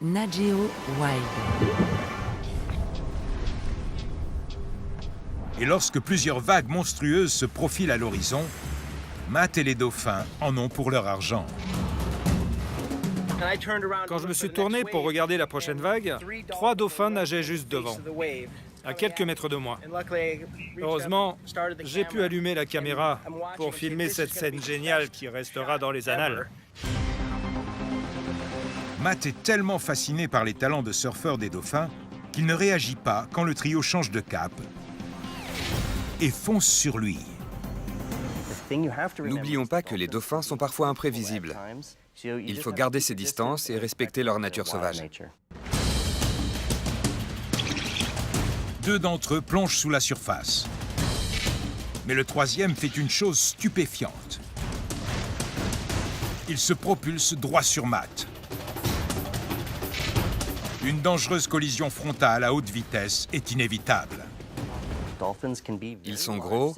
Nat Geo Wild. Et lorsque plusieurs vagues monstrueuses se profilent à l'horizon, Matt et les dauphins en ont pour leur argent. Quand je me suis tourné pour regarder la prochaine vague, 3 dauphins nageaient juste devant, à quelques mètres de moi. Heureusement, j'ai pu allumer la caméra pour filmer cette scène géniale qui restera dans les annales. Matt est tellement fasciné par les talents de surfeur des dauphins qu'il ne réagit pas quand le trio change de cap et fonce sur lui. N'oublions pas que les dauphins sont parfois imprévisibles. Il faut garder ses distances et respecter leur nature sauvage. 2 d'entre eux plongent sous la surface. Mais le 3e fait une chose stupéfiante. Il se propulse droit sur Matt. Une dangereuse collision frontale à haute vitesse est inévitable. Ils sont gros,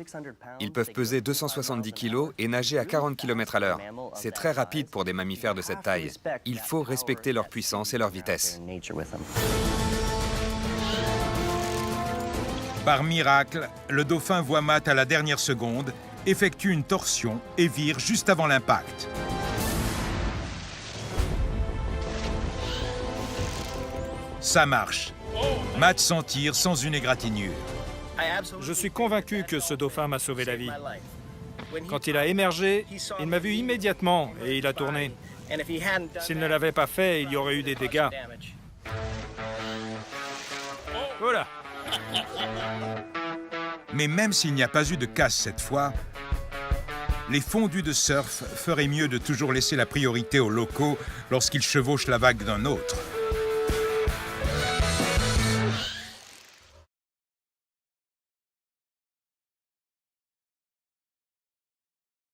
ils peuvent peser 270 kg et nager à 40 km/h. C'est très rapide pour des mammifères de cette taille. Il faut respecter leur puissance et leur vitesse. Par miracle, le dauphin voit Matt à la dernière seconde, effectue une torsion et vire juste avant l'impact. Ça marche. Matt s'en tire sans une égratignure. Je suis convaincu que ce dauphin m'a sauvé la vie. Quand il a émergé, il m'a vu immédiatement et il a tourné. S'il ne l'avait pas fait, il y aurait eu des dégâts. Voilà. Mais même s'il n'y a pas eu de casse cette fois, les fondus de surf feraient mieux de toujours laisser la priorité aux locaux lorsqu'ils chevauchent la vague d'un autre.